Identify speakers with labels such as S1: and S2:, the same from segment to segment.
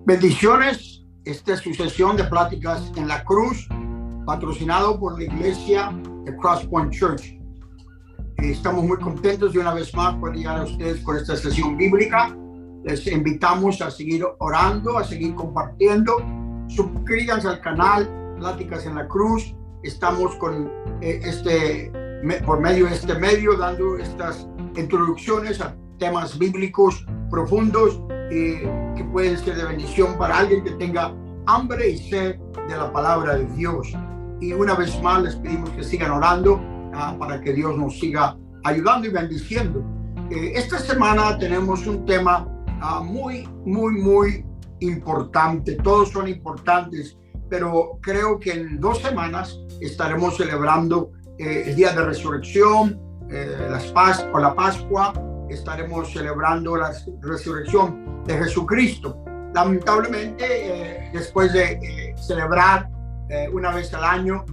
S1: Bendiciones, esta es su sesión de pláticas en la cruz, patrocinado por la iglesia de Cross Point Church. Estamos muy contentos de una vez más por llegar a ustedes con esta sesión bíblica. Les invitamos a seguir orando, a seguir compartiendo. Suscríbanse al canal Pláticas en la Cruz. Estamos con por medio de este medio dando estas introducciones a temas bíblicos profundos que pueden ser de bendición para alguien que tenga hambre y sed de la palabra de Dios. Y una vez más les pedimos que sigan orando para que Dios nos siga ayudando y bendiciendo. Esta semana tenemos un tema muy importante. Todos son importantes, pero creo que en 2 semanas estaremos celebrando el Día de Resurrección, la Pascua. Estaremos celebrando la resurrección de Jesucristo. Lamentablemente, después de celebrar una vez al año,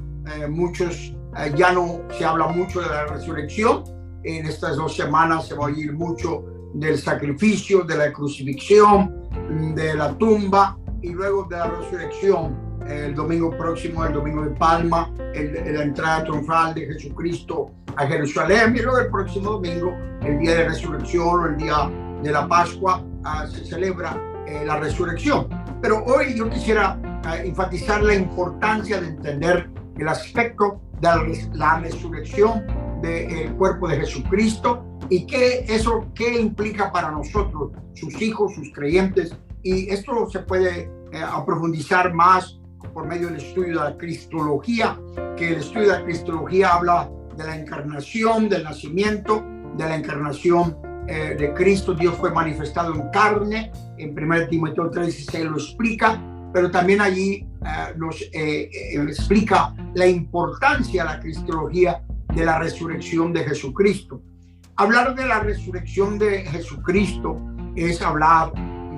S1: muchos ya no se habla mucho de la resurrección. En estas 2 semanas se va a oír mucho del sacrificio, de la crucifixión, de la tumba y luego de la resurrección. El domingo próximo, el domingo de Palma, la entrada triunfal de Jesucristo a Jerusalén, y luego el próximo domingo, el día de resurrección o el día de la Pascua, se celebra la resurrección. Pero hoy yo quisiera enfatizar la importancia de entender el aspecto de la resurrección del cuerpo de Jesucristo y qué implica para nosotros, sus hijos, sus creyentes. Y esto se puede profundizar más por medio del estudio de la Cristología, que el estudio de la Cristología habla de la encarnación, del nacimiento, de la encarnación de Cristo. Dios fue manifestado en carne, en 1 Timoteo 3:16 lo explica, pero también allí nos explica la importancia de la Cristología de la resurrección de Jesucristo. Hablar de la resurrección de Jesucristo es hablar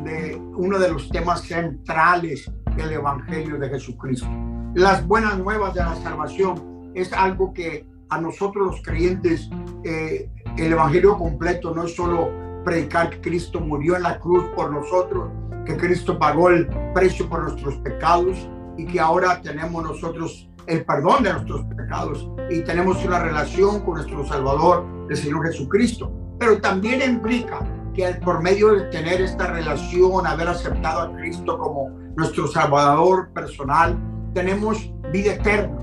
S1: de uno de los temas centrales del Evangelio de Jesucristo. Las buenas nuevas de la salvación es algo que a nosotros los creyentes, el Evangelio completo no es solo predicar que Cristo murió en la cruz por nosotros, que Cristo pagó el precio por nuestros pecados y que ahora tenemos nosotros el perdón de nuestros pecados y tenemos una relación con nuestro Salvador, el Señor Jesucristo. Pero también implica que por medio de tener esta relación, haber aceptado a Cristo como nuestro Salvador personal, tenemos vida eterna.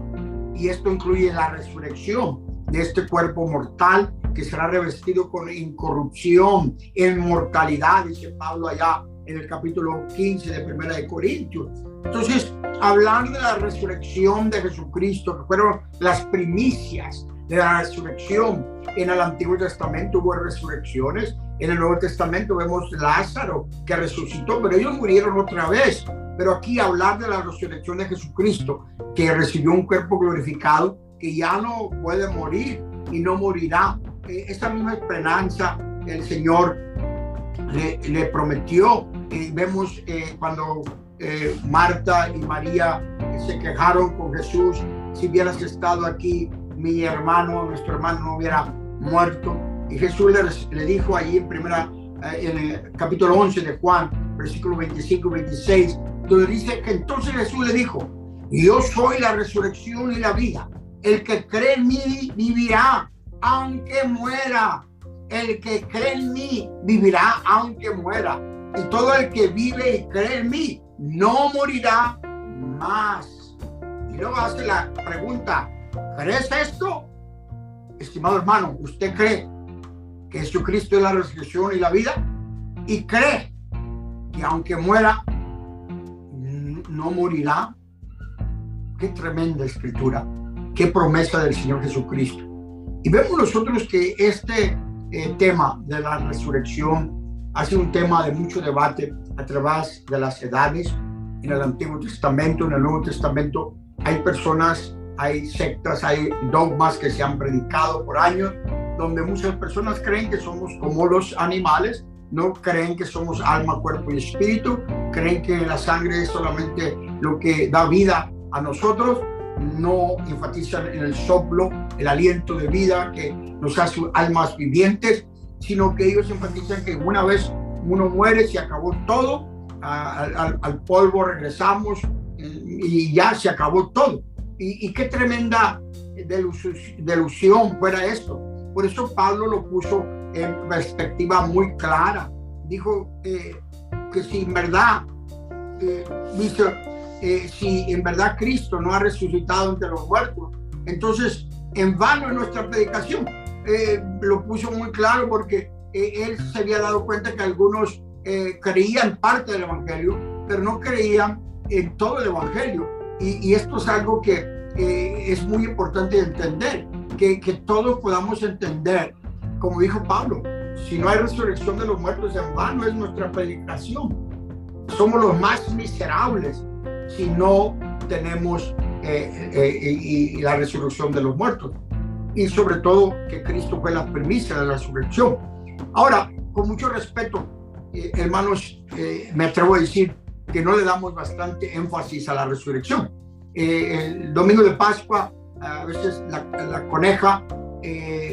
S1: Y esto incluye la resurrección de este cuerpo mortal que será revestido con incorrupción, inmortalidad, dice Pablo allá en el capítulo 15 de 1 de Corintios. Entonces, hablar de la resurrección de Jesucristo, que fueron las primicias de la resurrección. En el Antiguo Testamento hubo resurrecciones, en el Nuevo Testamento vemos Lázaro que resucitó, pero ellos murieron otra vez. Pero aquí hablar de la resurrección de Jesucristo, que recibió un cuerpo glorificado, que ya no puede morir y no morirá. Esta misma esperanza el Señor le prometió. Vemos cuando Marta y María se quejaron con Jesús: si hubieras estado aquí, nuestro hermano no hubiera muerto. Y Jesús le dijo allí en el capítulo 11 de Juan, versículo 25 y 26, donde dice que entonces Jesús le dijo: yo soy la resurrección y la vida. El que cree en mí vivirá aunque muera. El que cree en mí vivirá aunque muera. Y todo el que vive y cree en mí no morirá más. Y luego hace la pregunta: ¿crees esto? Estimado hermano, ¿usted cree que Jesucristo es la resurrección y la vida? ¿Y cree que aunque muera no morirá? Qué tremenda escritura, qué promesa del Señor Jesucristo. Y vemos nosotros que este tema de la resurrección ha sido un tema de mucho debate a través de las edades. En el Antiguo Testamento, en el Nuevo Testamento, hay personas, hay sectas, hay dogmas que se han predicado por años, donde muchas personas creen que somos como los animales, no creen que somos alma, cuerpo y espíritu, creen que la sangre es solamente lo que da vida a nosotros, no enfatizan en el soplo, el aliento de vida que nos hace almas vivientes, sino que ellos enfatizan que una vez uno muere, se acabó todo, al polvo regresamos y ya se acabó todo. Y qué tremenda delusión fuera esto. Por eso Pablo lo puso en perspectiva muy clara. Dijo que si en verdad, si en verdad Cristo no ha resucitado entre los muertos, entonces en vano es nuestra predicación. Lo puso muy claro porque él se había dado cuenta que algunos creían parte del evangelio, pero no creían en todo el evangelio. Y esto es algo que es muy importante entender, que todos podamos entender, como dijo Pablo, si no hay resurrección de los muertos, en vano es nuestra predicación. Somos los más miserables si no tenemos la resurrección de los muertos. Y sobre todo que Cristo fue la primicia de la resurrección. Ahora, con mucho respeto, hermanos, me atrevo a decir que no le damos bastante énfasis a la resurrección. El domingo de Pascua, a veces la coneja,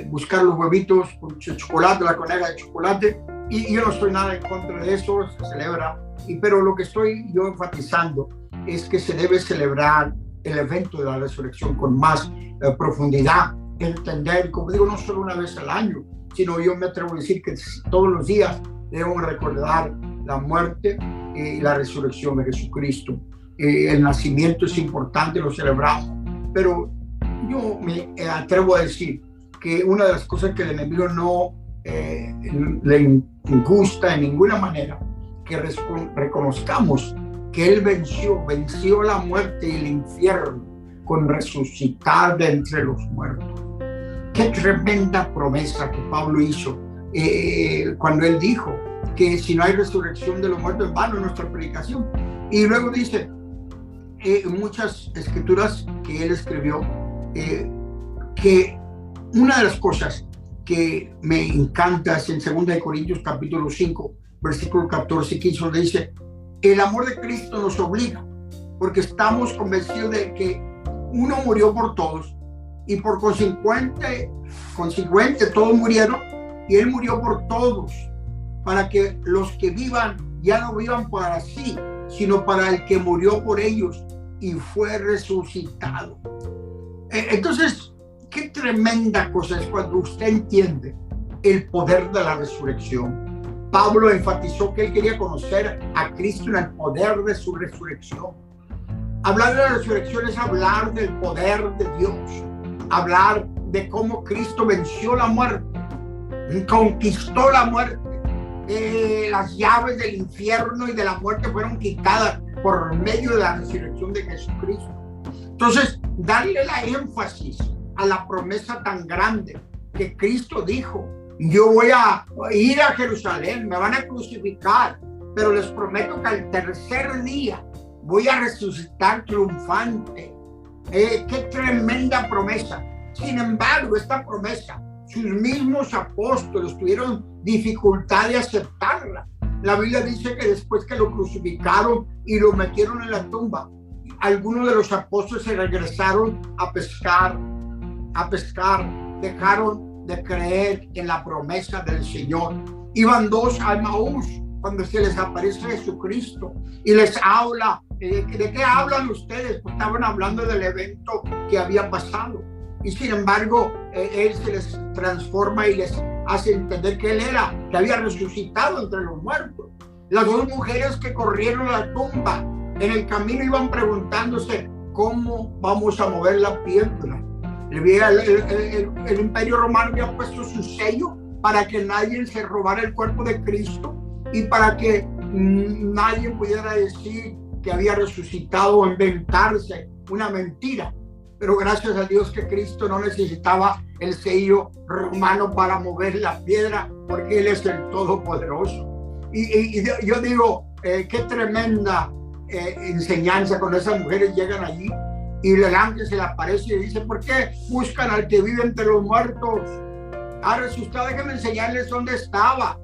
S1: buscar los huevitos con chocolate, la coneja de chocolate, y yo no estoy nada en contra de eso, se celebra, pero lo que estoy yo enfatizando es que se debe celebrar el evento de la resurrección con más profundidad, entender, como digo, no solo una vez al año, sino yo me atrevo a decir que todos los días debemos recordar la muerte y la resurrección de Jesucristo. El nacimiento es importante, lo celebramos, pero yo me atrevo a decir que una de las cosas que el enemigo no le gusta en ninguna manera, que reconozcamos que él venció la muerte y el infierno con resucitar de entre los muertos. Qué tremenda promesa que Pablo hizo cuando él dijo que si no hay resurrección de los muertos, en vano es nuestra predicación. Y luego dice muchas escrituras que él escribió, que una de las cosas que me encanta es en 2 Corintios capítulo 5, versículo 14 y 15, donde dice: el amor de Cristo nos obliga, porque estamos convencidos de que uno murió por todos, y por consecuente todos murieron, y él murió por todos, para que los que vivan ya no vivan para sí, sino para el que murió por ellos y fue resucitado. Entonces, qué tremenda cosa es cuando usted entiende el poder de la resurrección. Pablo enfatizó que él quería conocer a Cristo en el poder de su resurrección. Hablar de la resurrección es hablar del poder de Dios, hablar de cómo Cristo venció la muerte, conquistó la muerte. Las llaves del infierno y de la muerte fueron quitadas por medio de la resurrección de Jesucristo. Entonces, darle la énfasis a la promesa tan grande que Cristo dijo: yo voy a ir a Jerusalén, me van a crucificar, pero les prometo que al tercer día voy a resucitar triunfante. Qué tremenda promesa. Sin embargo, esta promesa, sus mismos apóstoles tuvieron dificultad de aceptarla. La Biblia dice que después que lo crucificaron y lo metieron en la tumba, algunos de los apóstoles se regresaron a pescar, dejaron de creer en la promesa del Señor. Iban dos a Emaús cuando se les aparece Jesucristo y les habla. ¿De qué hablan ustedes? Pues estaban hablando del evento que había pasado. Y sin embargo, él se les transforma y les hace entender que él que había resucitado entre los muertos. Las dos mujeres que corrieron a la tumba en el camino iban preguntándose: ¿cómo vamos a mover la piedra? El Imperio Romano había puesto su sello para que nadie se robara el cuerpo de Cristo y para que nadie pudiera decir que había resucitado o inventarse una mentira. Pero gracias a Dios que Cristo no necesitaba el sello romano para mover la piedra, porque Él es el Todopoderoso. Y yo digo, qué tremenda enseñanza cuando esas mujeres llegan allí y el ángel se le aparece y dice: ¿por qué buscan al que vive entre los muertos? Ha resucitado, déjenme enseñarles dónde estaba.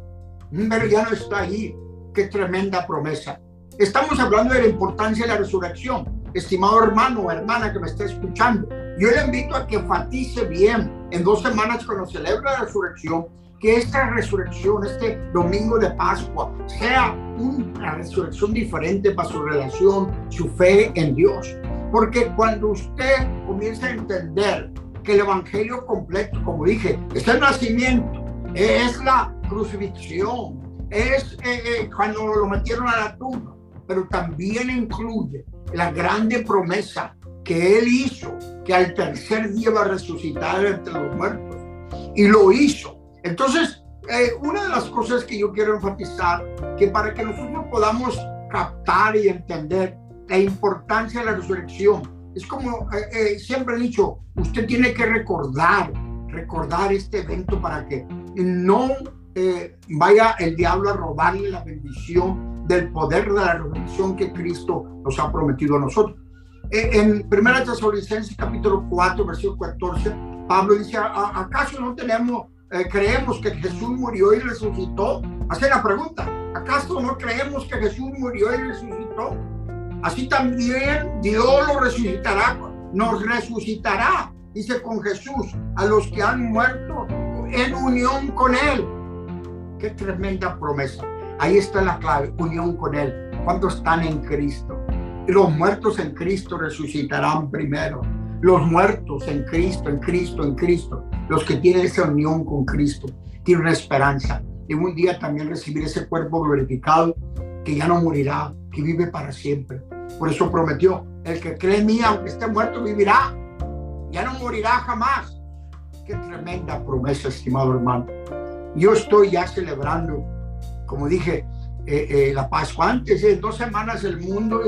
S1: Pero ya no está allí. Qué tremenda promesa. Estamos hablando de la importancia de la resurrección. Estimado hermano o hermana que me está escuchando, yo le invito a que enfatice bien en 2 semanas cuando celebra la resurrección, que esta resurrección, este domingo de Pascua, sea una resurrección diferente para su relación, su fe en Dios. Porque cuando usted comienza a entender que el evangelio completo, como dije, es el nacimiento, es la crucifixión, es cuando lo metieron a la tumba, pero también incluye la grande promesa que él hizo, que al tercer día va a resucitar entre los muertos, y lo hizo. Entonces, una de las cosas que yo quiero enfatizar, que para que nosotros podamos captar y entender la importancia de la resurrección, es como siempre he dicho, usted tiene que recordar este evento para que no vaya el diablo a robarle la bendición del poder de la resurrección que Cristo nos ha prometido a nosotros. En 1 Tesalonicenses capítulo 4, versículo 14, Pablo dice, ¿acaso no creemos que Jesús murió y resucitó? Hace la pregunta, ¿acaso no creemos que Jesús murió y resucitó? Así también Dios lo resucitará, nos resucitará, dice, con Jesús, a los que han muerto en unión con Él. Qué tremenda promesa. Ahí está la clave, unión con Él. Cuando están en Cristo. Los muertos en Cristo resucitarán primero. Los muertos en Cristo, en Cristo, en Cristo. Los que tienen esa unión con Cristo tienen una esperanza de un día también recibir ese cuerpo glorificado que ya no morirá, que vive para siempre. Por eso prometió, el que cree en mí, aunque esté muerto, vivirá. Ya no morirá jamás. Qué tremenda promesa, estimado hermano. Yo estoy ya celebrando, como dije, la Pascua. Antes de 2 semanas el mundo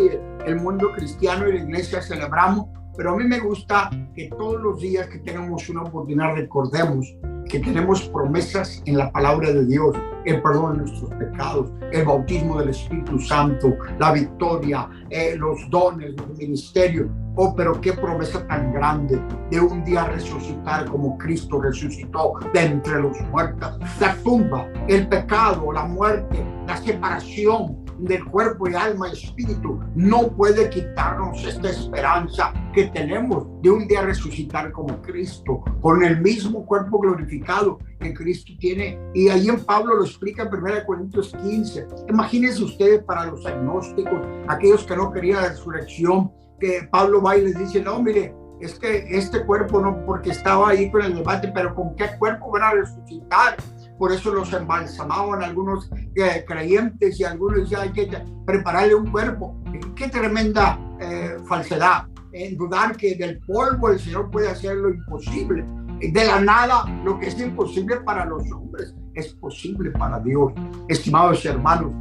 S1: cristiano y la iglesia celebramos, pero a mí me gusta que todos los días que tengamos una oportunidad recordemos que tenemos promesas en la palabra de Dios, el perdón de nuestros pecados, el bautismo del Espíritu Santo, la victoria, los dones, los ministerios. Oh, pero qué promesa tan grande de un día resucitar como Cristo resucitó de entre los muertos. La tumba, el pecado, la muerte, la separación del cuerpo y alma y espíritu no puede quitarnos esta esperanza que tenemos de un día resucitar como Cristo, con el mismo cuerpo glorificado que Cristo tiene. Y ahí en Pablo lo explica en 1 Corintios 15. Imagínense ustedes, para los agnósticos, aquellos que no querían la resurrección, que Pablo va y les dice, no, mire, es que este cuerpo no, porque estaba ahí con el debate, pero ¿con qué cuerpo van a resucitar? Por eso los embalsamaban algunos creyentes y algunos decían, hay que prepararle un cuerpo. Qué tremenda falsedad, en dudar que del polvo el Señor puede hacer lo imposible. De la nada, lo que es imposible para los hombres es posible para Dios. Estimados hermanos,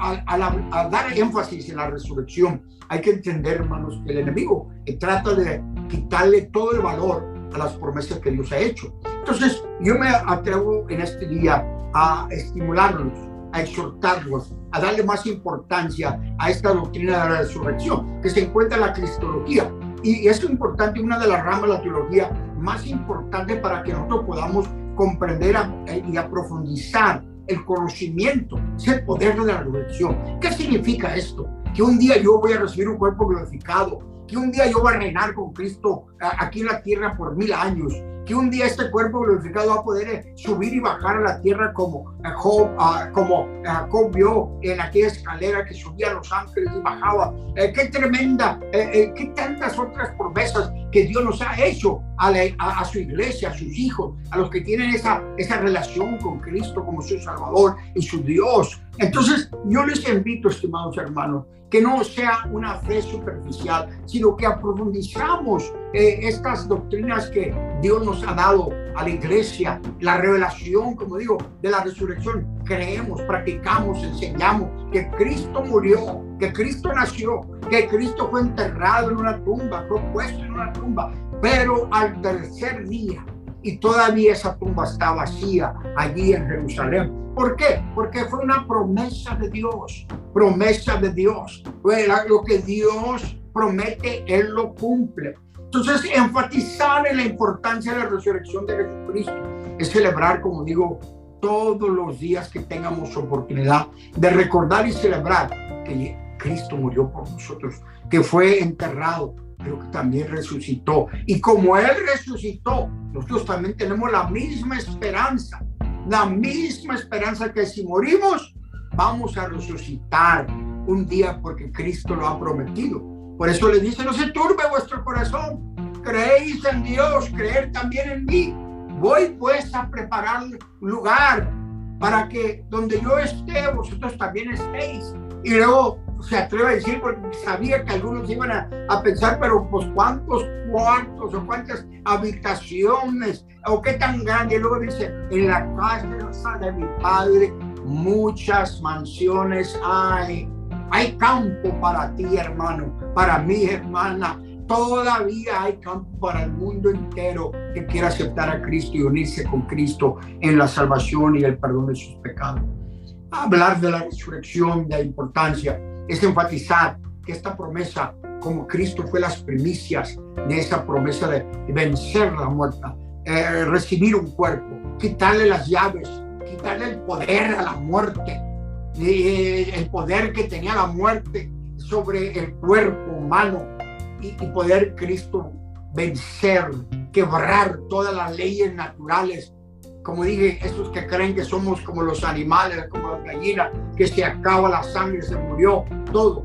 S1: al dar énfasis en la resurrección, hay que entender, hermanos, que el enemigo trata de quitarle todo el valor a las promesas que Dios ha hecho. Entonces, yo me atrevo en este día a estimularlos, a exhortarlos, a darle más importancia a esta doctrina de la resurrección, que se encuentra en la cristología. Y es importante, una de las ramas de la teología más importante para que nosotros podamos comprender y profundizar el conocimiento, es el poder de la resurrección. ¿Qué significa esto? Que un día yo voy a recibir un cuerpo glorificado, que un día yo voy a reinar con Cristo aquí en la tierra por 1000 años, que un día este cuerpo glorificado va a poder subir y bajar a la tierra como Jacob vio en aquella escalera que subía a los ángeles y bajaba. Qué tremenda, qué tantas otras promesas que Dios nos ha hecho a su iglesia, a sus hijos, a los que tienen esa relación con Cristo como su Salvador y su Dios. Entonces, yo les invito, estimados hermanos, que no sea una fe superficial, sino que aprofundizamos estas doctrinas que Dios nos ha dado a la iglesia, la revelación, como digo, de la resurrección. Creemos, practicamos, enseñamos que Cristo murió, que Cristo nació, que Cristo fue enterrado en una tumba, fue puesto en una tumba, pero al tercer día, y todavía esa tumba está vacía allí en Jerusalén. ¿Por qué? Porque fue una promesa de Dios, promesa de Dios. Lo que Dios promete, Él lo cumple. Entonces, enfatizar en la importancia de la resurrección de Jesucristo es celebrar, como digo, todos los días que tengamos oportunidad de recordar y celebrar que Cristo murió por nosotros, que fue enterrado, pero que también resucitó. Y como Él resucitó, nosotros también tenemos la misma esperanza la misma esperanza que si morimos, vamos a resucitar un día porque Cristo lo ha prometido. Por eso le dice, no se turbe vuestro corazón, creéis en Dios, creer también en mí. Voy pues a preparar un lugar para que donde yo esté, vosotros también estéis. Y luego se atreve a decir, porque sabía que algunos iban a pensar, pero pues cuántos cuartos o cuántas habitaciones o qué tan grande. Y luego dice, en la casa de mi padre muchas mansiones hay. Hay campo para ti, hermano, para mí, hermana. Todavía hay campo para el mundo entero que quiera aceptar a Cristo y unirse con Cristo en la salvación y el perdón de sus pecados. Hablar de la resurrección, de la importancia, es enfatizar que esta promesa, como Cristo fue las primicias de esa promesa de vencer la muerte, recibir un cuerpo, quitarle las llaves, quitarle el poder a la muerte, el poder que tenía la muerte sobre el cuerpo humano, y poder Cristo vencer, quebrar todas las leyes naturales. Como dije, esos que creen que somos como los animales, como las gallinas, que se acaba la sangre, se murió todo.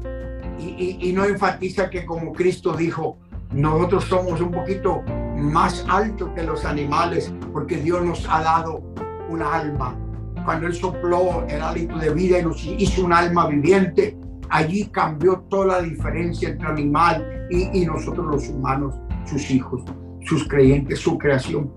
S1: Y no enfatiza que, como Cristo dijo, nosotros somos un poquito más altos que los animales, porque Dios nos ha dado un alma. Cuando Él sopló el hálito de vida y nos hizo un alma viviente, allí cambió toda la diferencia entre el animal y nosotros los humanos, sus hijos, sus creyentes, su creación.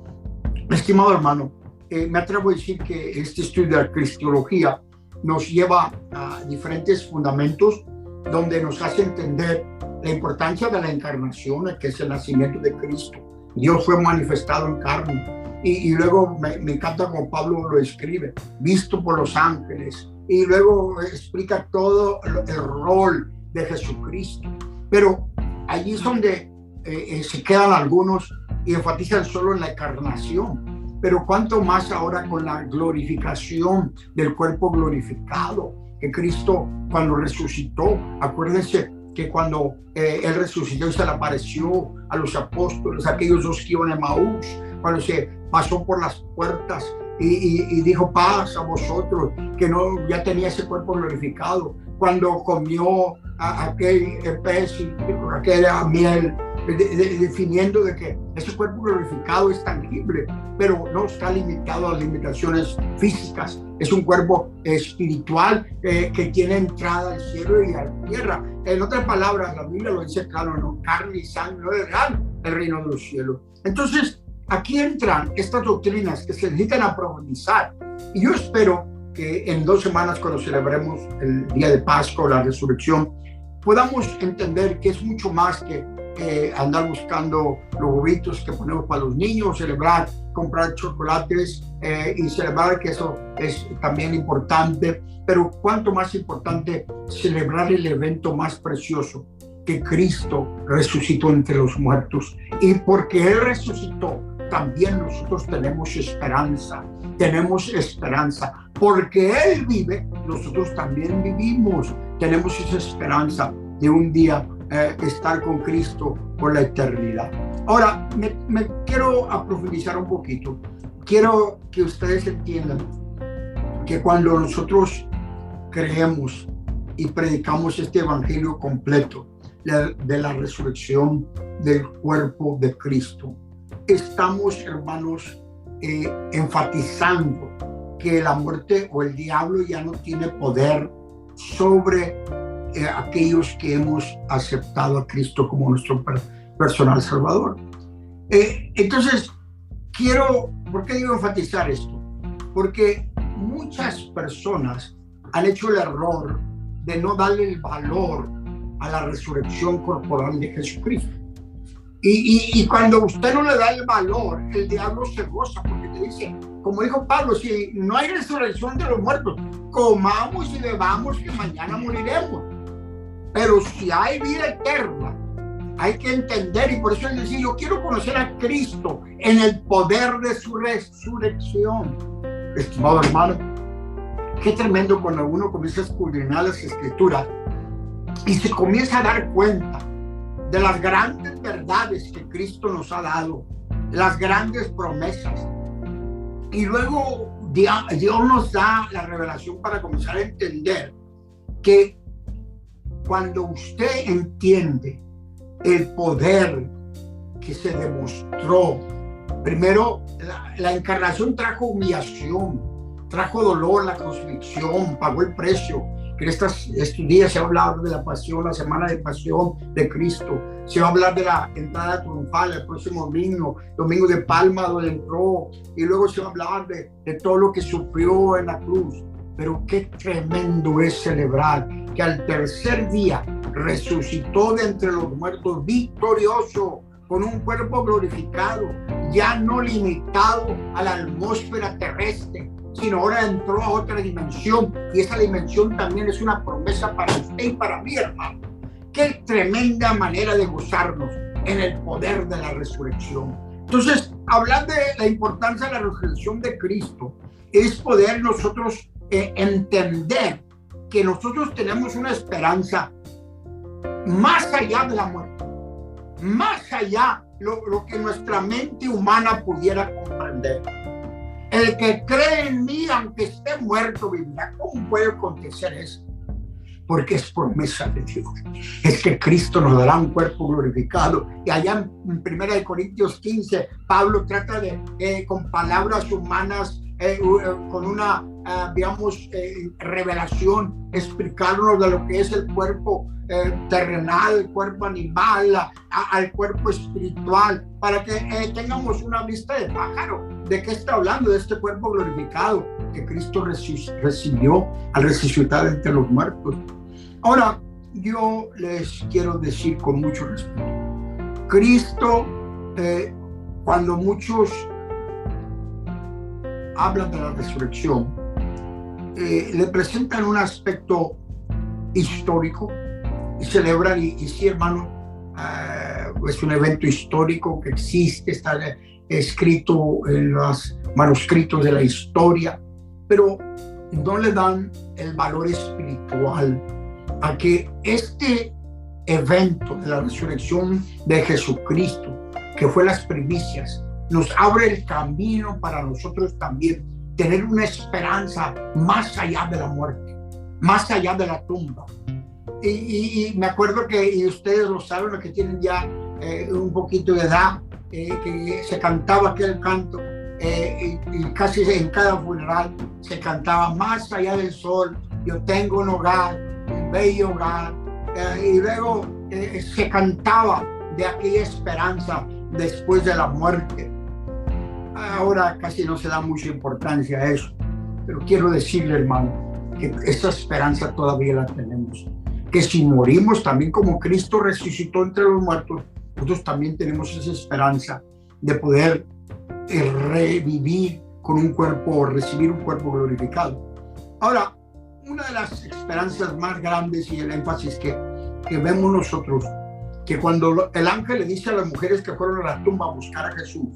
S1: Estimado hermano, me atrevo a decir que este estudio de la cristología nos lleva a diferentes fundamentos donde nos hace entender la importancia de la encarnación, que es el nacimiento de Cristo. Dios fue manifestado en carne. Y luego me encanta como Pablo lo escribe, visto por los ángeles. Y luego explica todo el rol de Jesucristo. Pero allí es donde se quedan algunos y enfatizan solo en la encarnación. Pero cuánto más ahora con la glorificación del cuerpo glorificado, que Cristo cuando resucitó, acuérdense que cuando Él resucitó y se le apareció a los apóstoles, aquellos dos que iban a Emaús, cuando se pasó por las puertas y dijo paz a vosotros, que no ya tenía ese cuerpo glorificado, cuando comió aquel pez y aquella miel, definiendo de que ese cuerpo glorificado es tangible, pero no está limitado a las limitaciones físicas. Es un cuerpo espiritual que tiene entrada al cielo y a la tierra. En otras palabras, la Biblia lo dice claro, no carne y sangre, no es real el reino de los cielos. Entonces, aquí entran estas doctrinas que se necesitan profundizar. Y yo espero que en 2 semanas, cuando celebremos el día de Pascua o la resurrección, podamos entender que es mucho más que andar buscando los huevitos que ponemos para los niños, celebrar, comprar chocolates y celebrar, que eso es también importante, pero cuánto más importante celebrar el evento más precioso, que Cristo resucitó entre los muertos. Y porque Él resucitó, también nosotros tenemos esperanza, porque Él vive, nosotros también vivimos, tenemos esa esperanza de un día estar con Cristo por la eternidad. Ahora, me quiero profundizar un poquito. Quiero que ustedes entiendan que cuando nosotros creemos y predicamos este evangelio completo de la resurrección del cuerpo de Cristo, estamos, hermanos, enfatizando que la muerte o el diablo ya no tiene poder sobre aquellos que hemos aceptado a Cristo como nuestro personal Salvador. Entonces, ¿por qué digo enfatizar esto? Porque muchas personas han hecho el error de no darle el valor a la resurrección corporal de Jesucristo. Y cuando usted no le da el valor, el diablo se goza, porque te dice, como dijo Pablo, si no hay resurrección de los muertos, comamos y bebamos que mañana moriremos. Pero si hay vida eterna, hay que entender, y por eso él decía, yo quiero conocer a Cristo en el poder de su resurrección. Estimado hermano, qué tremendo cuando uno comienza a escudriñar las Escrituras y se comienza a dar cuenta de las grandes verdades que Cristo nos ha dado, las grandes promesas. Y luego Dios nos da la revelación para comenzar a entender que cuando usted entiende el poder que se demostró, primero la encarnación trajo humillación, trajo dolor, la crucifixión, pagó el precio. Que estos días se va a hablar de la pasión, la semana de pasión de Cristo. Se va a hablar de la entrada triunfal el próximo domingo de Palma, donde entró, y luego se va a hablar de todo lo que sufrió en la cruz. Pero qué tremendo es celebrar que al tercer día resucitó de entre los muertos victorioso, con un cuerpo glorificado, ya no limitado a la atmósfera terrestre, sino ahora entró a otra dimensión, y esa dimensión también es una promesa para usted y para mí, hermano. Qué tremenda manera de gozarnos en el poder de la resurrección. Entonces, hablar de la importancia de la resurrección de Cristo es poder nosotros entender que nosotros tenemos una esperanza más allá de la muerte, más allá lo que nuestra mente humana pudiera comprender. El que cree en mí, aunque esté muerto, vivirá. ¿Cómo puede acontecer eso? Porque es promesa de Dios. Es que Cristo nos dará un cuerpo glorificado. Y allá en 1 Corintios 15, Pablo trata de con palabras humanas, con una, revelación, explicarnos de lo que es el cuerpo terrenal, el cuerpo animal, al cuerpo espiritual, para que tengamos una vista de pájaro. ¿De qué está hablando? De este cuerpo glorificado que Cristo recibió al resucitar entre los muertos. Ahora, yo les quiero decir con mucho respeto, Cristo, cuando muchos hablan de la resurrección, le presentan un aspecto histórico y celebran, y sí, hermano, es un evento histórico que existe, está escrito en los manuscritos de la historia, pero no le dan el valor espiritual a que este evento de la resurrección de Jesucristo, que fue las primicias, nos abre el camino para nosotros también tener una esperanza más allá de la muerte, más allá de la tumba. Y me acuerdo que, y ustedes lo saben, los que tienen ya un poquito de edad, que se cantaba aquel canto, y casi en cada funeral se cantaba: más allá del sol, yo tengo un hogar, un bello hogar, y luego se cantaba de aquella esperanza después de la muerte. Ahora casi no se da mucha importancia a eso, pero quiero decirle, hermano, que esa esperanza todavía la tenemos, que si morimos también como Cristo resucitó entre los muertos, nosotros también tenemos esa esperanza de poder revivir con un cuerpo, recibir un cuerpo glorificado. Ahora, una de las esperanzas más grandes y el énfasis que vemos nosotros, que cuando el ángel le dice a las mujeres que fueron a la tumba a buscar a Jesús,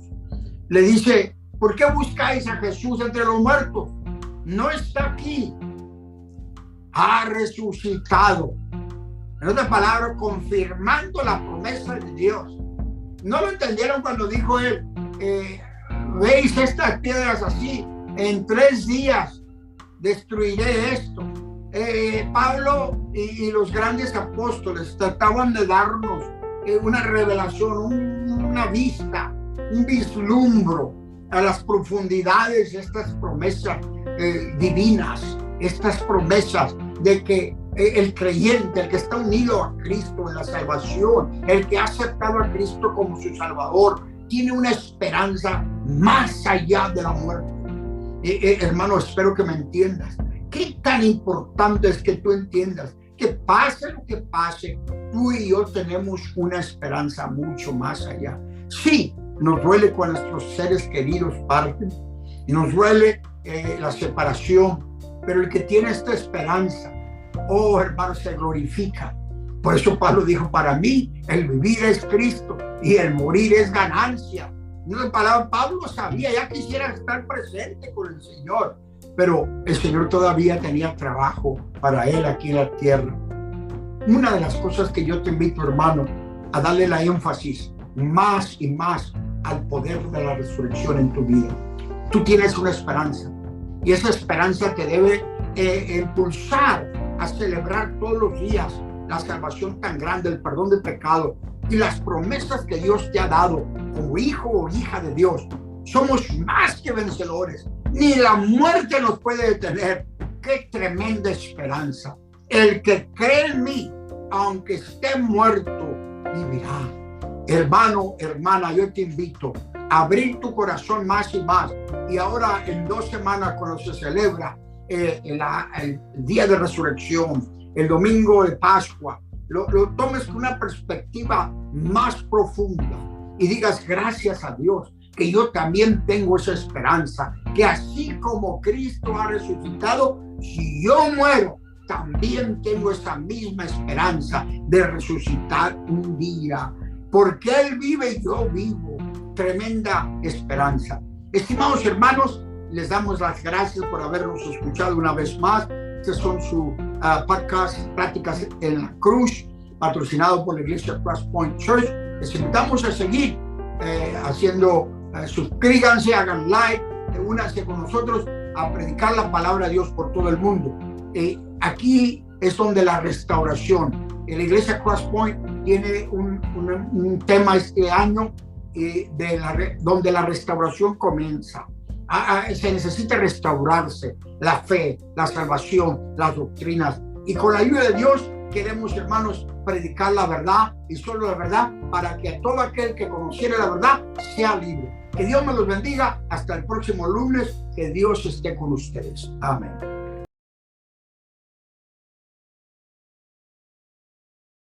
S1: le dice: ¿por qué buscáis a Jesús entre los muertos? No está aquí, ha resucitado. En otras palabras, confirmando la promesa de Dios. No lo entendieron cuando dijo él: veis estas piedras así, en 3 días destruiré esto. Pablo y los grandes apóstoles trataban de darnos una revelación, una vista, un vislumbro a las profundidades de estas promesas divinas, estas promesas de que el creyente, el que está unido a Cristo en la salvación, el que ha aceptado a Cristo como su Salvador, tiene una esperanza más allá de la muerte. Hermano, espero que me entiendas. Qué tan importante es que tú entiendas que pase lo que pase, tú y yo tenemos una esperanza mucho más allá. Sí, nos duele cuando nuestros seres queridos parten, y nos duele la separación, pero el que tiene esta esperanza, oh hermano, se glorifica. Por eso Pablo dijo: para mí el vivir es Cristo y el morir es ganancia. Una palabra, Pablo sabía, ya quisiera estar presente con el Señor, pero el Señor todavía tenía trabajo para él aquí en la tierra. Una de las cosas que yo te invito, hermano, a darle la énfasis más y más al poder de la resurrección en tu vida. Tú tienes una esperanza. Y esa esperanza te debe impulsar a celebrar todos los días la salvación tan grande, el perdón de pecado y las promesas que Dios te ha dado como hijo o hija de Dios. Somos más que vencedores. Ni la muerte nos puede detener. ¡Qué tremenda esperanza! El que cree en mí, aunque esté muerto, vivirá. Hermano, hermana, yo te invito a abrir tu corazón más y más. Y ahora en 2 semanas, cuando se celebra el día de resurrección, el domingo de Pascua, lo tomes con una perspectiva más profunda y digas gracias a Dios que yo también tengo esa esperanza, que así como Cristo ha resucitado, si yo muero, también tengo esa misma esperanza de resucitar un día, porque Él vive y yo vivo. Tremenda esperanza. Estimados hermanos, les damos las gracias por habernos escuchado una vez más. Estos son sus podcast Pláticas en la Cruz, patrocinado por la iglesia Crosspoint Church. Les invitamos a seguir haciendo, suscríbanse, hagan like, únanse con nosotros a predicar la palabra de Dios por todo el mundo. Aquí es donde la restauración, la iglesia Crosspoint tiene un tema este año donde la restauración comienza. Se necesita restaurarse la fe, la salvación, las doctrinas, y con la ayuda de Dios queremos, hermanos, predicar la verdad y solo la verdad, para que todo aquel que conociera la verdad sea libre. Que Dios me los bendiga. Hasta el próximo lunes. Que Dios esté con ustedes. Amén.